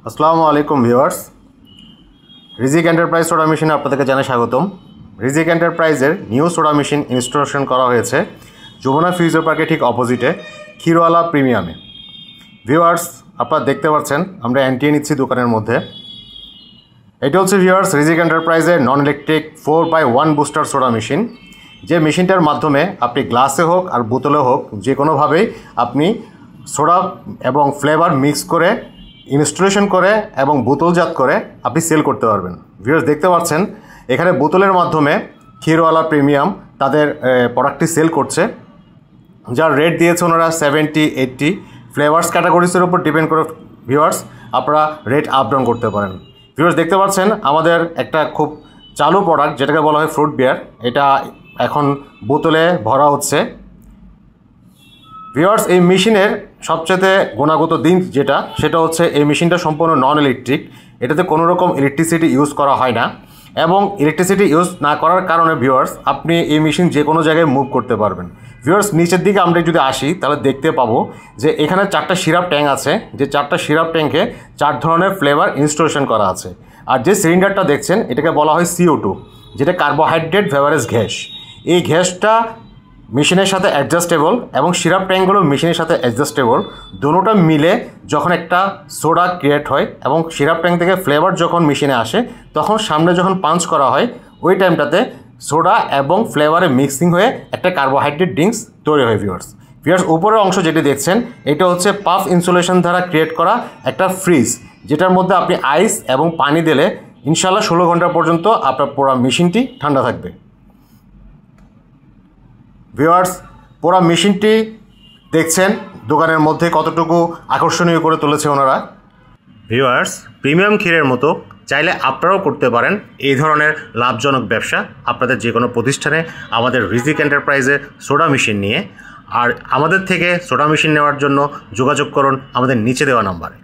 আসসালামু আলাইকুম ভিউয়ার্স, রিজিক এন্টারপ্রাইজ সোডা মেশিনে আপনাদেরকে জানাই স্বাগতম। রিজিক এন্টারপ্রাইজের নিউ সোডা মেশিন ইনস্টলেশন করা হয়েছে যমুনা ফিউচার পার্কের ঠিক অপোজিটে ক্ষীরওয়ালা প্রিমিয়ামে। ভিউয়ার্স, আপনারা দেখতে পাচ্ছেন আমরা এন্ট্রি নিচ্ছি দোকানের মধ্যে। এটা হচ্ছে ভিউয়ার্স রিজিক এন্টারপ্রাইজের non electric 4x1 booster soda machine, যে মেশিনটার মাধ্যমে আপনি গ্লাসে হোক আর বোতলে হোক যে কোনোভাবেই আপনি সোডা এবং ফ্লেভার মিক্স করে ইনস্টলেশন করে এবং বোতলজাত করে আপনি সেল করতে পারবেন। ভিউয়ার্স দেখতে পাচ্ছেন এখানে বোতলের মাধ্যমে ক্ষীরওয়ালা প্রিমিয়াম তাদের প্রোডাক্টটি সেল করছে, যার রেট দিয়েছে ওনারা 70-80। ফ্লেভার্স ক্যাটাগরিজের উপর ডিপেন্ড করে ভিউয়ার্স আপনারা রেট আপ ডাউন করতে পারেন। ভিউয়ার্স দেখতে পাচ্ছেন আমাদের একটা খুব চালু প্রোডাক্ট যেটাকে বলা হয় ফ্রুট বিয়ার, এটা এখন বোতলে ভরা হচ্ছে। ভিউয়ার্স এই মেশিনের সবচেয়ে গুণগত দিক সেটা হচ্ছে এই মেশিনটা সম্পূর্ণ নন ইলেকট্রিক, এটাতে কোনো রকম ইলেকট্রিসিটি ইউজ করা হয় না, এবং ইলেকট্রিসিটি ইউজ না করার কারণে ভিউয়ার্স আপনি এই মেশিন যে কোনো জায়গায় মুভ করতে পারবেন। ভিউয়ার্স নিচের দিকে আমরা যদি আসি তাহলে দেখতে পাবো যে এখানে 4টা সিরাপ ট্যাঙ্ক আছে, যে 4টা সিরাপ ট্যাঙ্কে 4 ধরনের ফ্লেভার ইনস্টলেশন করা আছে। আর যে সিলিন্ডারটা দেখছেন এটাকে বলা হয় CO2, যেটা কার্বোহাইড্রেট বেভারেজ গ্যাস। এই গ্যাসটা মেশিনের সাথে অ্যাডজাস্টেবল এবং সিরাপ ট্যাঙ্কগুলো মেশিনের সাথে অ্যাডজাস্টেবল, দুটোটা মিলে যখন একটা সোডা ক্রিয়েট হয় এবং সিরাপ ট্যাঙ্ক থেকে ফ্লেভার যখন মেশিনে আসে তখন সামনে যখন পাঞ্চ করা হয় ওই টাইমটাতে সোডা এবং ফ্লেভারে মিক্সিং হয়ে একটা কার্বোহাইড্রেট ড্রিঙ্কস তৈরি হয়। ভিউয়ার্স উপরের অংশ যেটি দেখছেন এটা হচ্ছে পাফ ইনসুলেশন দ্বারা ক্রিয়েট করা একটা ফ্রিজ, যেটার মধ্যে আপনি আইস এবং পানি দিলে ইনশাল্লাহ 16 ঘন্টা পর্যন্ত আপনার পুরো মেশিনটি ঠান্ডা থাকবে। ভিউয়ার্স পুরো মেশিনটি দেখছেন দোকানের মধ্যে কতটুকু আকর্ষণীয় করে তুলেছে ওনারা। ভিউয়ার্স প্রিমিয়াম ক্ষীরের মতো চাইলে আপনারাও করতে পারেন এই ধরনের লাভজনক ব্যবসা আপনাদের যে কোনো প্রতিষ্ঠানে আমাদের রিজিক এন্টারপ্রাইজে সোডা মেশিন নিয়ে। আর আমাদের থেকে সোডা মেশিন নেওয়ার জন্য যোগাযোগ করুন আমাদের নিচে দেওয়া নাম্বারে।